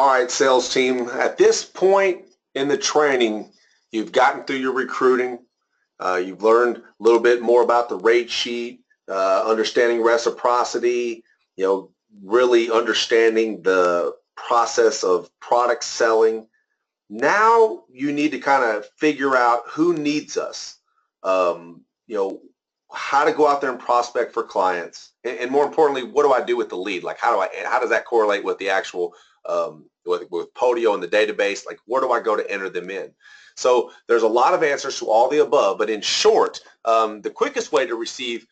All right, sales team, at this point in the training, you've gotten through your recruiting. You've learned a little bit more about the rate sheet, understanding reciprocity, really understanding the process of product selling. Now you need to kind of figure out who needs us, um, you know, how to go out there and prospect for clients, and more importantly, what do I do with the lead? Like, how does that correlate with the actual with Podio and the database? Like, where do I go to enter them in? So there's a lot of answers to all the above, but in short, the quickest way to receive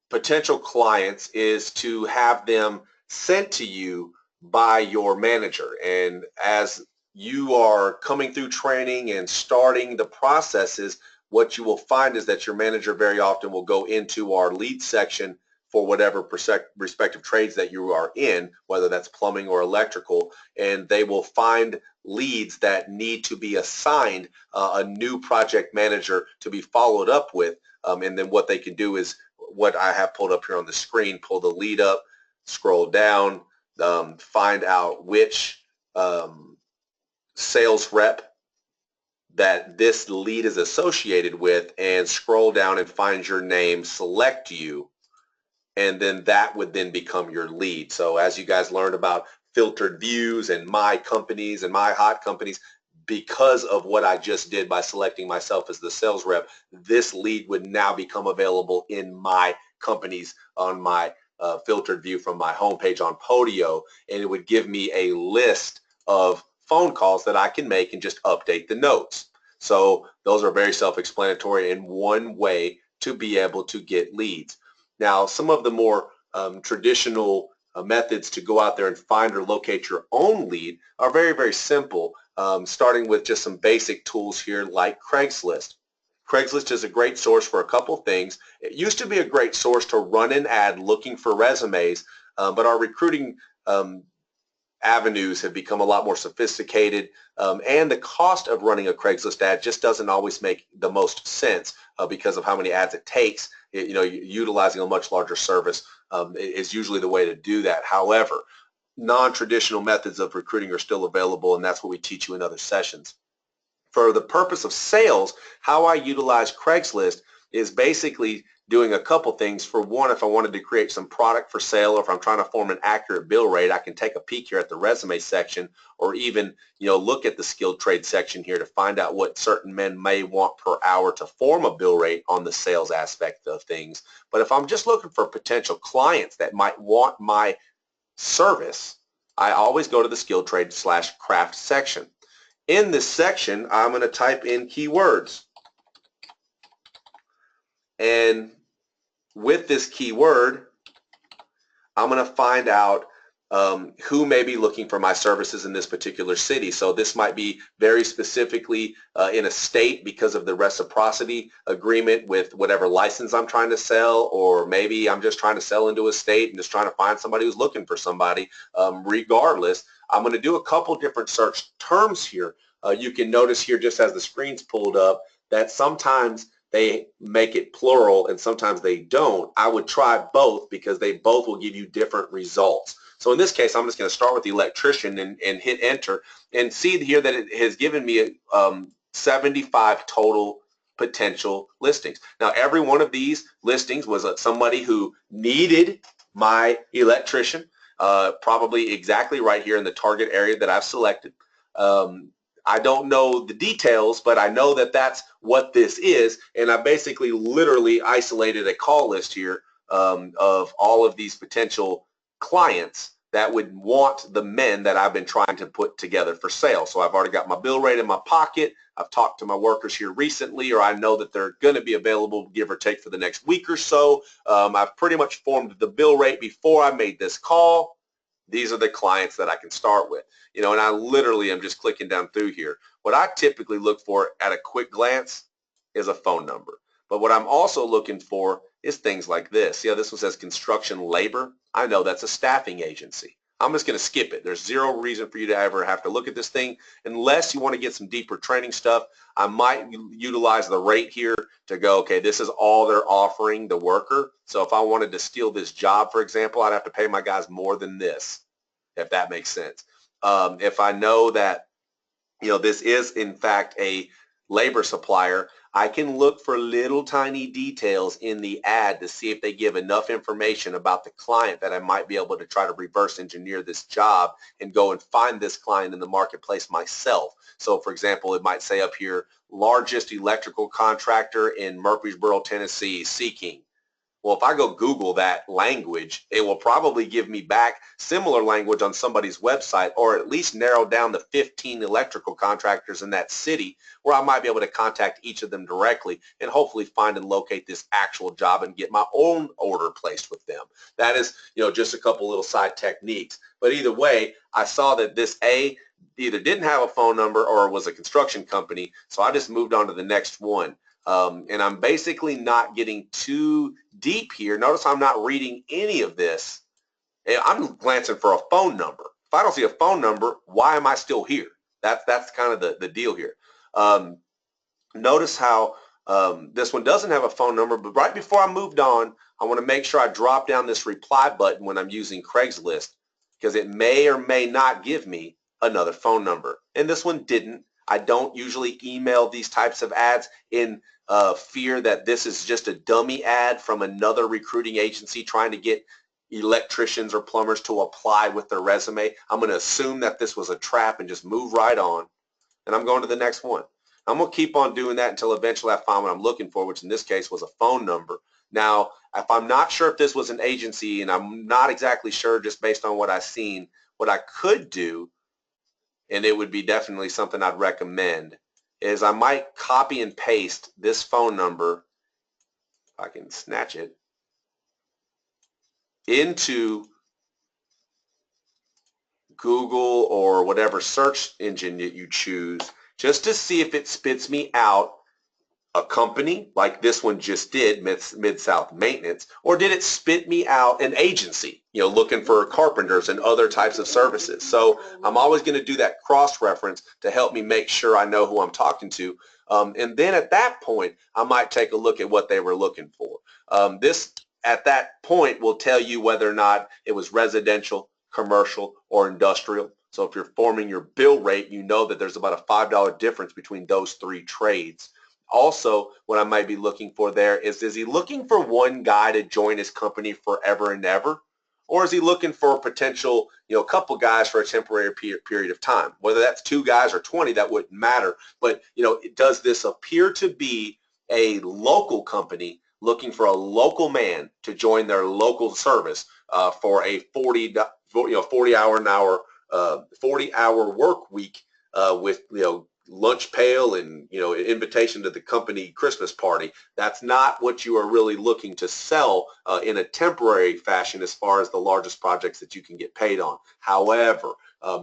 potential clients is to have them sent to you by your manager. And as you are coming through training and starting the processes, what you will find is that your manager very often will go into our lead section for whatever respective trades that you are in, whether that's plumbing or electrical, and they will find leads that need to be assigned a new project manager to be followed up with. And then what they can do is what I have pulled up here on the screen, pull the lead up, scroll down, find out which sales rep that this lead is associated with, and scroll down and find your name, select you, and then that would then become your lead. So as you guys learned about filtered views and my companies and my hot companies, because of what I just did by selecting myself as the sales rep, this lead would now become available in my companies on my filtered view from my homepage on Podio, and it would give me a list of phone calls that I can make and just update the notes. So those are very self-explanatory and one way to be able to get leads. Now, some of the more traditional methods to go out there and find or locate your own lead are very, very simple, starting with just some basic tools here like Craigslist. Craigslist is a great source for a couple things. It used to be a great source to run an ad looking for resumes, but our recruiting avenues have become a lot more sophisticated, and the cost of running a Craigslist ad just doesn't always make the most sense because of how many ads it takes. Utilizing a much larger service is usually the way to do that. However, non-traditional methods of recruiting are still available, and that's what we teach you in other sessions. For the purpose of sales, how I utilize Craigslist is basically doing a couple things. For one, if I wanted to create some product for sale, or if I'm trying to form an accurate bill rate, I can take a peek here at the resume section, or even look at the skilled trade section here to find out what certain men may want per hour to form a bill rate on the sales aspect of things. But if I'm just looking for potential clients that might want my service, I always go to the skilled trade / craft section. In this section, I'm going to type in keywords. And with this keyword, I'm going to find out who may be looking for my services in this particular city. So this might be very specifically in a state because of the reciprocity agreement with whatever license I'm trying to sell, or maybe I'm just trying to sell into a state and just trying to find somebody who's looking for somebody. Regardless, I'm going to do a couple different search terms here. You can notice here, just as the screen's pulled up, that sometimes they make it plural and sometimes they don't. I would try both because they both will give you different results. So in this case, I'm just going to start with the electrician and hit enter, and see here that it has given me 75 total potential listings. Now, every one of these listings was somebody who needed my electrician, probably exactly right here in the target area that I've selected. I don't know the details, but I know that that's what this is, and I basically literally isolated a call list here of all of these potential clients that would want the men that I've been trying to put together for sale. So I've already got my bill rate in my pocket. I've talked to my workers here recently, or I know that they're going to be available, give or take, for the next week or so. I've pretty much formed the bill rate before I made this call. These are the clients that I can start with. And I literally am just clicking down through here. What I typically look for at a quick glance is a phone number. But what I'm also looking for is things like this. See how this one says construction labor? I know that's a staffing agency. I'm just going to skip it. There's zero reason for you to ever have to look at this thing unless you want to get some deeper training stuff. I might utilize the rate here to go, okay, this is all they're offering the worker. So if I wanted to steal this job, for example, I'd have to pay my guys more than this, if that makes sense. if I know that this is in fact a labor supplier, I can look for little tiny details in the ad to see if they give enough information about the client that I might be able to try to reverse engineer this job and go and find this client in the marketplace myself. So for example, it might say up here, largest electrical contractor in Murfreesboro, Tennessee, seeking. Well, if I go Google that language, it will probably give me back similar language on somebody's website, or at least narrow down the 15 electrical contractors in that city where I might be able to contact each of them directly and hopefully find and locate this actual job and get my own order placed with them. That is, just a couple little side techniques. But either way, I saw that this either didn't have a phone number or was a construction company, so I just moved on to the next one. And I'm basically not getting too deep here. Notice I'm not reading any of this. I'm glancing for a phone number. If I don't see a phone number, why am I still here? That's kind of the deal here. Notice how this one doesn't have a phone number, but right before I moved on, I want to make sure I drop down this reply button when I'm using Craigslist, because it may or may not give me another phone number. And this one didn't. I don't usually email these types of ads in fear that this is just a dummy ad from another recruiting agency trying to get electricians or plumbers to apply with their resume. I'm going to assume that this was a trap and just move right on. And I'm going to the next one. I'm going to keep on doing that until eventually I find what I'm looking for, which in this case was a phone number. Now, if I'm not sure if this was an agency, and I'm not exactly sure just based on what I've seen, what I could do, and it would be definitely something I'd recommend, is I might copy and paste this phone number, if I can snatch it, into Google or whatever search engine that you choose, just to see if it spits me out a company like this one just did, Mid-South Maintenance, or did it spit me out an agency, looking for carpenters and other types of services. So I'm always going to do that cross-reference to help me make sure I know who I'm talking to. And then at that point, I might take a look at what they were looking for. This, at that point, will tell you whether or not it was residential, commercial, or industrial. So if you're forming your bill rate, you know that there's about a $5 difference between those three trades. Also, what I might be looking for there is he looking for one guy to join his company forever and ever? Or is he looking for a potential, a couple guys for a temporary period of time? Whether that's 2 guys or 20, that wouldn't matter. But, does this appear to be a local company looking for a local man to join their local service for a 40-hour work week with, lunch pail and invitation to the company Christmas party? That's not what you are really looking to sell in a temporary fashion as far as the largest projects that you can get paid on. However,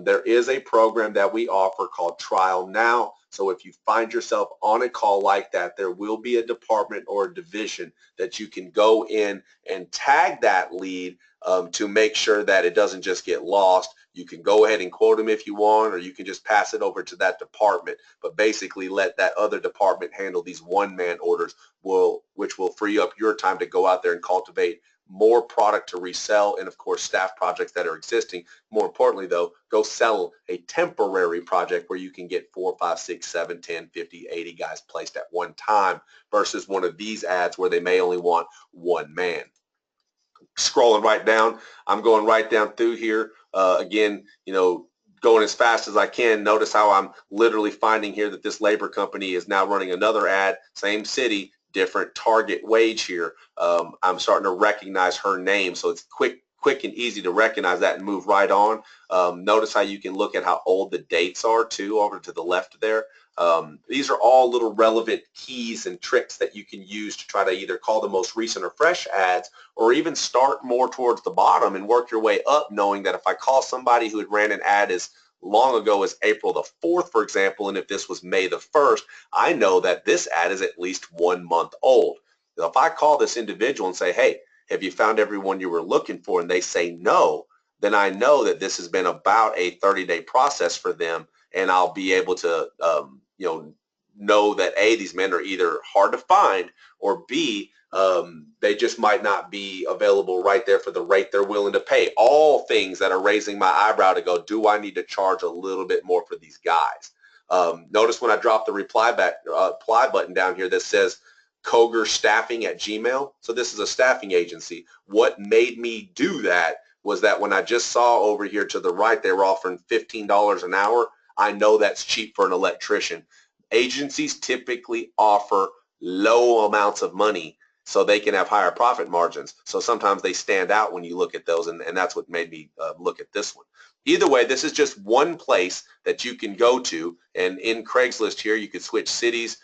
there is a program that we offer called Trial Now. So if you find yourself on a call like that, there will be a department or a division that you can go in and tag that lead to make sure that it doesn't just get lost. You can go ahead and quote them if you want, or you can just pass it over to that department, but basically let that other department handle these one-man orders, which will free up your time to go out there and cultivate more product to resell, and of course staff projects that are existing. More importantly though, go sell a temporary project where you can get 4, 5, 6, 7, 10, 50, 80 guys placed at one time versus one of these ads where they may only want one man. Scrolling right down, I'm going right down through here. Again, going as fast as I can. Notice how I'm literally finding here that this labor company is now running another ad, same city, different target wage here. I'm starting to recognize her name, so it's quick and easy to recognize that and move right on. Notice how you can look at how old the dates are too, over to the left there. These are all little relevant keys and tricks that you can use to try to either call the most recent or fresh ads, or even start more towards the bottom and work your way up, knowing that if I call somebody who had ran an ad as long ago as April the 4th, for example, and if this was May the 1st, I know that this ad is at least 1 month old. Now, if I call this individual and say, hey, have you found everyone you were looking for? And they say no, then I know that this has been about a 30-day process for them, and I'll be able to, know that A, these men are either hard to find, or B, they just might not be available right there for the rate they're willing to pay. All things that are raising my eyebrow to go, do I need to charge a little bit more for these guys? Notice when I drop the reply button down here that says Koger Staffing at Gmail. So this is a staffing agency. What made me do that was that when I just saw over here to the right, they were offering $15 an hour. I know that's cheap for an electrician. Agencies typically offer low amounts of money so they can have higher profit margins. So sometimes they stand out when you look at those, and that's what made me look at this one. Either way, this is just one place that you can go to, and in Craigslist here, you can switch cities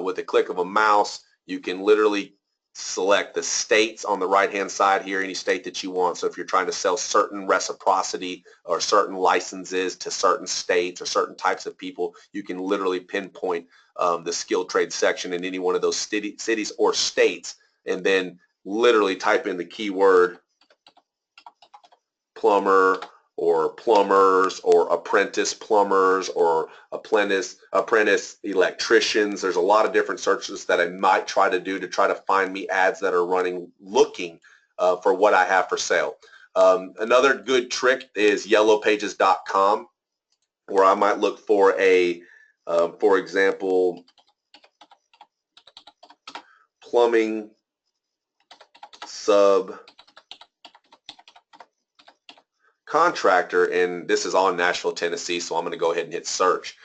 with a click of a mouse. You can literally select the states on the right-hand side here, any state that you want. So if you're trying to sell certain reciprocity or certain licenses to certain states or certain types of people, you can literally pinpoint the skilled trade section in any one of those cities or states, and then literally type in the keyword plumber or plumbers or apprentice plumbers or apprentice electricians. There's a lot of different searches that I might try to do to try to find me ads that are running looking for what I have for sale. Another good trick is yellowpages.com, where I might look for a, for example, plumbing subcontractor, and this is on Nashville, Tennessee, so I'm going to go ahead and hit search.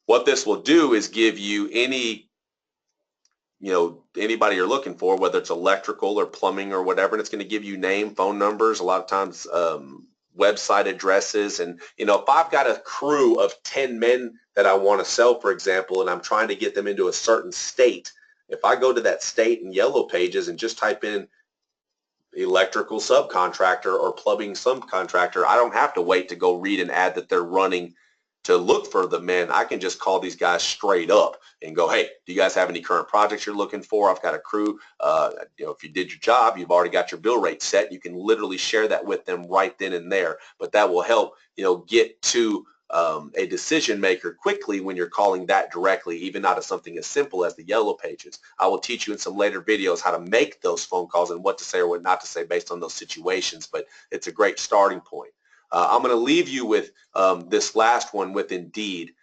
What this will do is give you anybody you're looking for, whether it's electrical or plumbing or whatever, and it's going to give you name, phone numbers, a lot of times website addresses. And if I've got a crew of 10 men that I want to sell, for example, and I'm trying to get them into a certain state, if I go to that state in Yellow Pages and just type in electrical subcontractor or plumbing subcontractor, I don't have to wait to go read an ad that they're running to look for the men. I can just call these guys straight up and go, hey, do you guys have any current projects you're looking for? I've got a crew. If you did your job, you've already got your bill rate set. You can literally share that with them right then and there. But that will help, get to a decision maker quickly when you're calling that directly, even out of something as simple as the Yellow Pages. I will teach you in some later videos how to make those phone calls and what to say or what not to say based on those situations, but it's a great starting point. I'm going to leave you with this last one with Indeed.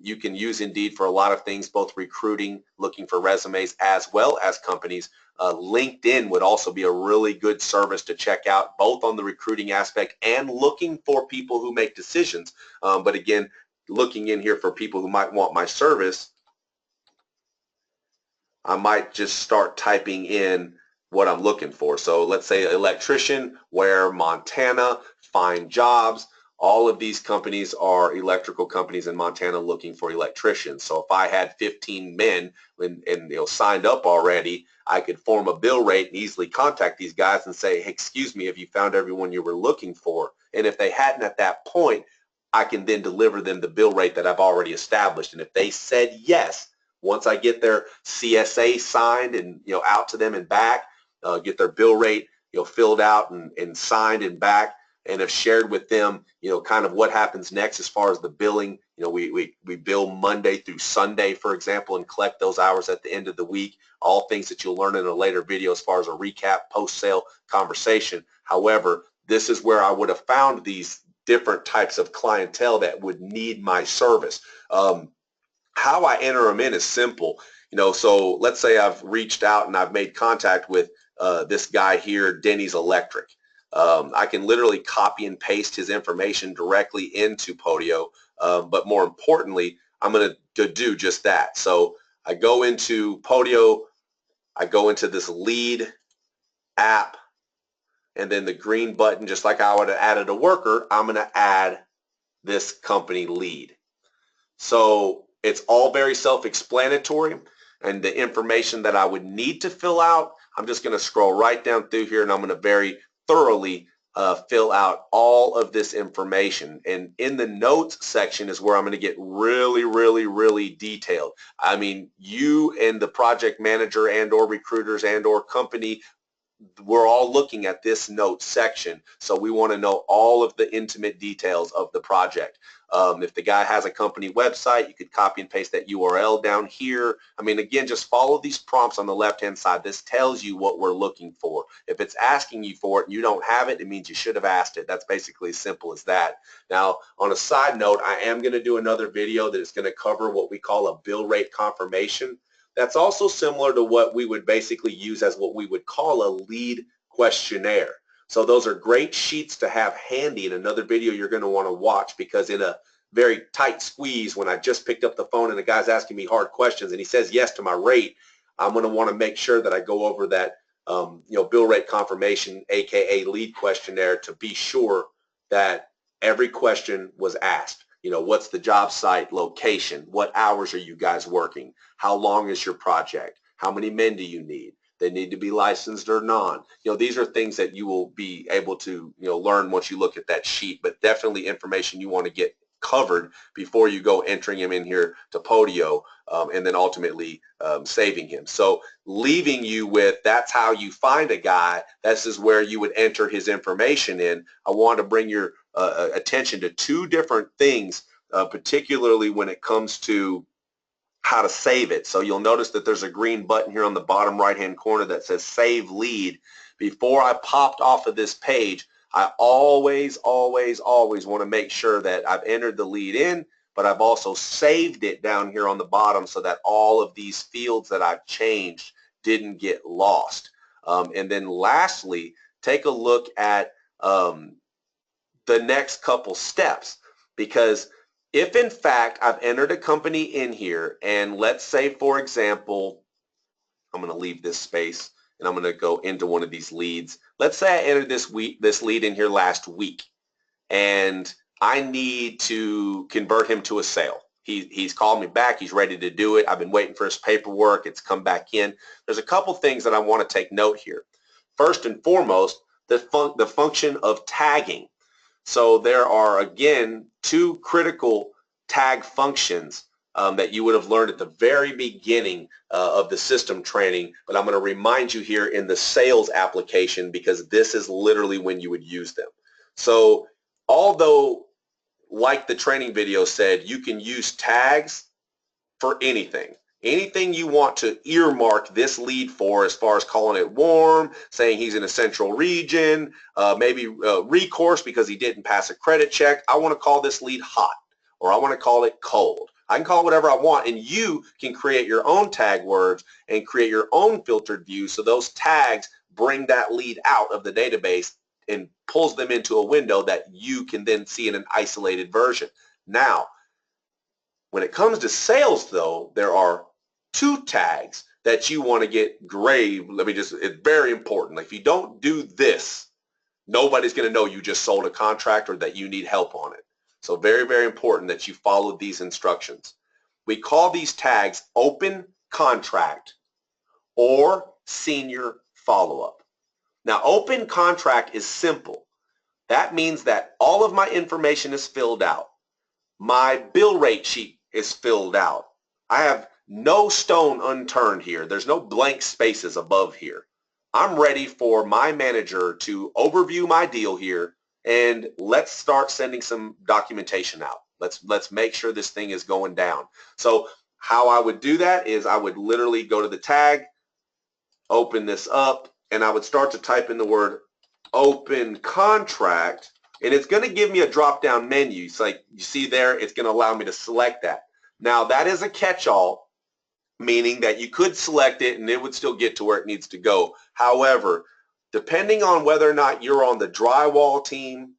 You can use Indeed for a lot of things, both recruiting, looking for resumes, as well as companies. LinkedIn would also be a really good service to check out, both on the recruiting aspect and looking for people who make decisions. But again, looking in here for people who might want my service, I might just start typing in what I'm looking for. So let's say electrician, Ware, Montana, find jobs. All of these companies are electrical companies in Montana looking for electricians. So if I had 15 men and signed up already, I could form a bill rate and easily contact these guys and say, hey, excuse me, have you found everyone you were looking for? And if they hadn't at that point, I can then deliver them the bill rate that I've already established. And if they said yes, once I get their CSA signed and out to them and back, get their bill rate filled out and signed and back, and have shared with them kind of what happens next as far as the billing. We bill Monday through Sunday, for example, and collect those hours at the end of the week. All things that you'll learn in a later video as far as a recap post-sale conversation. However, this is where I would have found these different types of clientele that would need my service. How I enter them in is simple. So let's say I've reached out and I've made contact with this guy here, Denny's Electric. I can literally copy and paste his information directly into Podio, but more importantly, I'm going to do just that. So I go into Podio, I go into this lead app, and then the green button, just like I would have added a worker, I'm going to add this company lead. So it's all very self-explanatory, and the information that I would need to fill out, I'm just going to scroll right down through here, and I'm going to very thoroughly fill out all of this information. And in the notes section is where I'm going to get really, really, really detailed. I mean, you and the project manager and or recruiters and or company we're all looking at this notes section, so we want to know all of the intimate details of the project. If the guy has a company website, you could copy and paste that URL down here. I mean, again, just follow these prompts on the left-hand side. This tells you what we're looking for. If it's asking you for it and you don't have it, it means you should have asked it. That's basically as simple as that. Now, on a side note, I am going to do another video that is going to cover what we call a bill rate confirmation. That's also similar to what we would basically use as what we would call a lead questionnaire. So those are great sheets to have handy in another video you're going to want to watch, because in a very tight squeeze, when I just picked up the phone and the guy's asking me hard questions and he says yes to my rate, I'm going to want to make sure that I go over that bill rate confirmation, aka lead questionnaire, to be sure that every question was asked. What's the job site location? What hours are you guys working? How long is your project? How many men do you need? They need to be licensed or non. These are things that you will be able to learn once you look at that sheet, but definitely information you want to get covered before you go entering him in here to Podio and then ultimately saving him. So leaving you with, that's how you find a guy. This is where you would enter his information in. I want to bring your attention to two different things, particularly when it comes to how to save it. So you'll notice that there's a green button here on the bottom right hand corner that says Save Lead. Before I popped off of this page, I always want to make sure that I've entered the lead in, but I've also saved it down here on the bottom so that all of these fields that I've changed didn't get lost. And then lastly, take a look at the next couple steps, because if in fact I've entered a company in here, and let's say, for example, I'm going to leave this space and I'm going to go into one of these leads. Let's say I entered this lead in here last week and I need to convert him to a sale. He's called me back. He's ready to do it. I've been waiting for his paperwork. It's come back in. There's a couple things that I want to take note here. First and foremost, the function of tagging. So there are, again, two critical tag functions that you would have learned at the very beginning of the system training, but I'm going to remind you here in the sales application, because this is literally when you would use them. So although, like the training video said, you can use tags for anything. Anything you want to earmark this lead for, as far as calling it warm, saying he's in a central region, maybe recourse because he didn't pass a credit check. I want to call this lead hot, or I want to call it cold. I can call it whatever I want, and you can create your own tag words and create your own filtered views, so those tags bring that lead out of the database and pulls them into a window that you can then see in an isolated version. Now, when it comes to sales, though, there are two tags that you want to get graved. It's very important. Like, if you don't do this, nobody's going to know you just sold a contract or that you need help on it. So very, very important that you follow these instructions. We call these tags open contract or senior follow-up. Now, open contract is simple. That means that all of my information is filled out. My bill rate sheet is filled out. I have no stone unturned here. There's no blank spaces above here. I'm ready for my manager to overview my deal here, and let's start sending some documentation out. Let's make sure this thing is going down. So how I would do that is I would literally go to the tag, open this up, and I would start to type in the word open contract, and it's going to give me a drop-down menu. It's like, you see there, it's going to allow me to select that. Now, that is a catch-all, meaning that you could select it and it would still get to where it needs to go. However, depending on whether or not you're on the drywall team,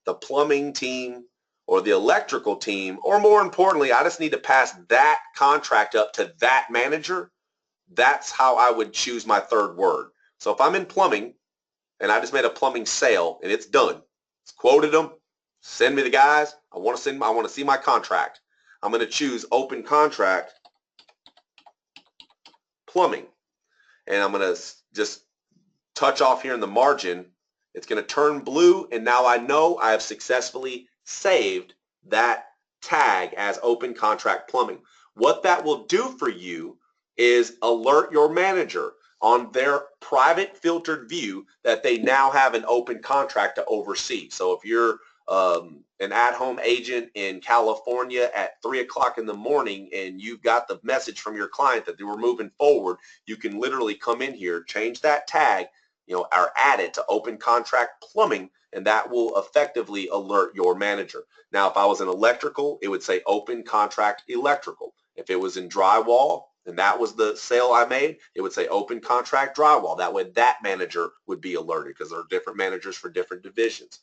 the plumbing team, or the electrical team, or more importantly, I just need to pass that contract up to that manager, that's how I would choose my third word. So if I'm in plumbing and I just made a plumbing sale and it's done, it's quoted them, send me the guys, I want to see my contract. I'm going to choose open contract plumbing, and I'm going to just touch off here in the margin. It's going to turn blue, and now I know I have successfully saved that tag as open contract plumbing. What that will do for you is alert your manager on their private filtered view that they now have an open contract to oversee. So if you're an at-home agent in California at 3 o'clock in the morning and you've got the message from your client that they were moving forward, you can literally come in here, change that tag, or add it to open contract plumbing, and that will effectively alert your manager. Now, if I was in electrical, it would say open contract electrical. If it was in drywall, and that was the sale I made, it would say open contract drywall. That way that manager would be alerted, because there are different managers for different divisions.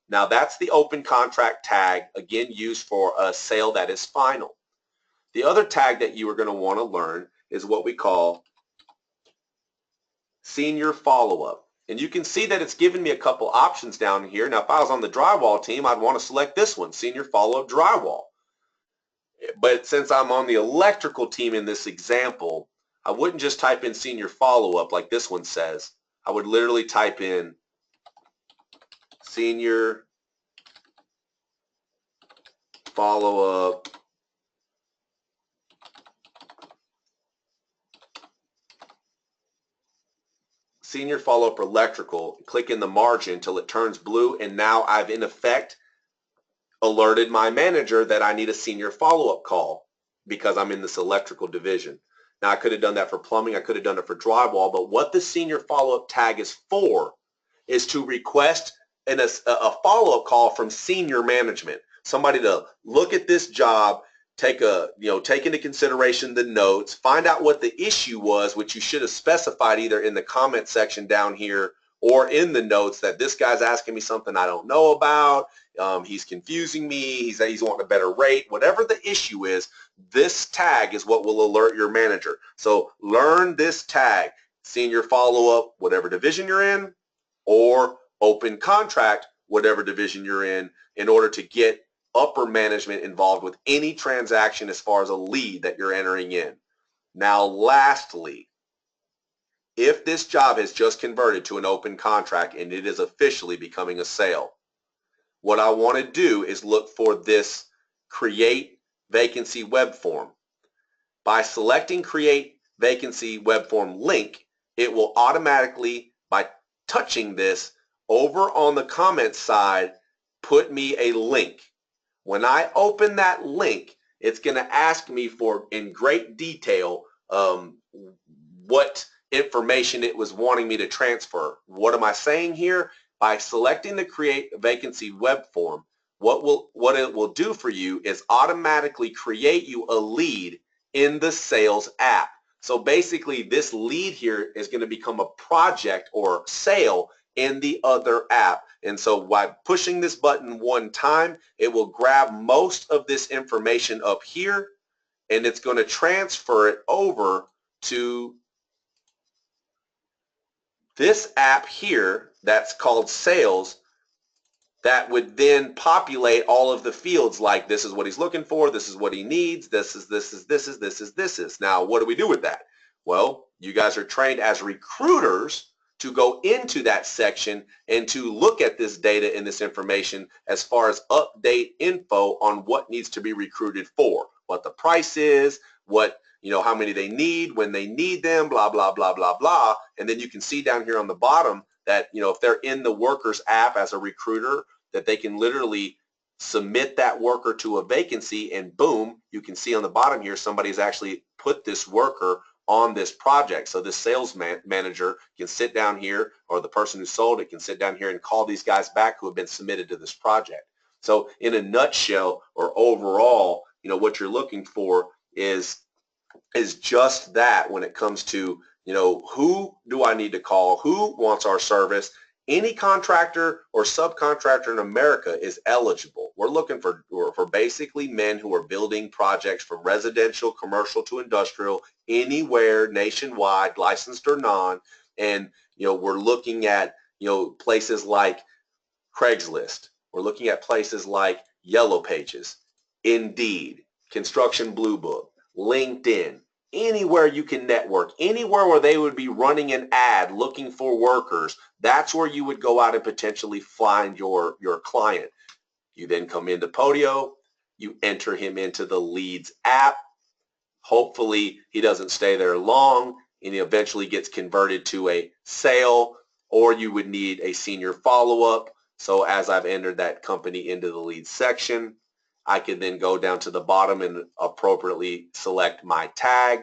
Now that's the open contract tag, again used for a sale that is final. The other tag that you are going to want to learn is what we call senior follow-up. And you can see that it's given me a couple options down here. Now if I was on the drywall team, I'd want to select this one, senior follow-up drywall. But since I'm on the electrical team in this example, I wouldn't just type in senior follow-up like this one says. I would literally type in senior follow-up electrical, click in the margin until it turns blue, and now I've in effect alerted my manager that I need a senior follow-up call because I'm in this electrical division. Now I could have done that for plumbing, I could have done it for drywall, but what the senior follow-up tag is for is to request a follow-up call from senior management, somebody to look at this job, take into consideration the notes, find out what the issue was, which you should have specified either in the comment section down here or in the notes, that this guy's asking me something I don't know about, he's confusing me, he's wanting a better rate, whatever the issue is, this tag is what will alert your manager. So learn this tag, senior follow-up, whatever division you're in, or open contract, whatever division you're in order to get upper management involved with any transaction as far as a lead that you're entering in. Now lastly, if this job has just converted to an open contract and it is officially becoming a sale, what I want to do is look for this create vacancy web form. By selecting create vacancy web form link, it will automatically, by touching this over on the comment side, put me a link. When I open that link, it's going to ask me for, in great detail, what information it was wanting me to transfer. What am I saying here? By selecting the create vacancy web form, what it will do for you is automatically create you a lead in the sales app. So basically this lead here is going to become a project or sale in the other app. And so by pushing this button one time, it will grab most of this information up here, and it's going to transfer it over to this app here that's called sales, that would then populate all of the fields like this is what he's looking for, this is what he needs, this is. Now, what do we do with that? Well, you guys are trained as recruiters to go into that section and to look at this data and this information as far as update info on what needs to be recruited for, what the price is, what, how many they need, when they need them, blah, blah, blah, blah, blah. And then you can see down here on the bottom that, if they're in the workers app as a recruiter, that they can literally submit that worker to a vacancy, and boom, you can see on the bottom here, somebody's actually put this worker on this project. So this sales manager can sit down here, or the person who sold it can sit down here and call these guys back who have been submitted to this project. So in a nutshell, or overall, what you're looking for is just that when it comes to, who do I need to call, who wants our service. Any contractor or subcontractor in America is eligible. We're looking for basically men who are building projects from residential, commercial to industrial, anywhere nationwide, licensed or non. And, we're looking at, places like Craigslist. We're looking at places like Yellow Pages, Indeed, Construction Blue Book, LinkedIn, anywhere you can network, anywhere where they would be running an ad looking for workers. That's where you would go out and potentially find your client. You then come into Podio, you enter him into the Leads app. Hopefully he doesn't stay there long. and eventually gets converted to a sale, or you would need a senior follow-up. So as I've entered that company into the lead section, I can then go down to the bottom and appropriately select my tag.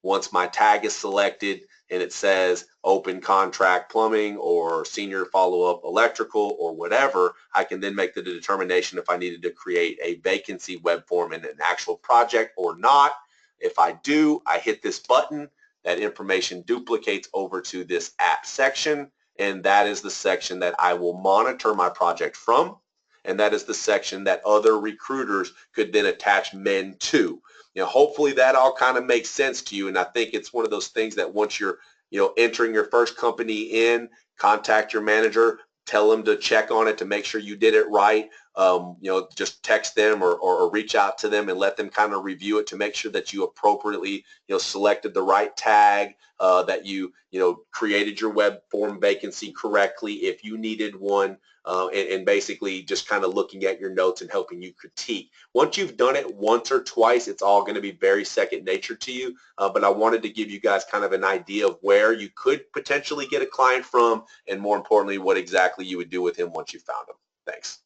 Once my tag is selected and it says open contract plumbing or senior follow-up electrical or whatever, I can then make the determination if I needed to create a vacancy web form in an actual project or not. If I do, I hit this button. That information duplicates over to this app section, and that is the section that I will monitor my project from, and that is the section that other recruiters could then attach men to. Hopefully that all kind of makes sense to you, and I think it's one of those things that once you're entering your first company in, contact your manager, tell them to check on it to make sure you did it right. Just text them or reach out to them and let them kind of review it to make sure that you appropriately selected the right tag, that you created your web form vacancy correctly if you needed one, and basically just kind of looking at your notes and helping you critique. Once you've done it once or twice, it's all going to be very second nature to you, but I wanted to give you guys kind of an idea of where you could potentially get a client from, and more importantly, what exactly you would do with him once you found him. Thanks.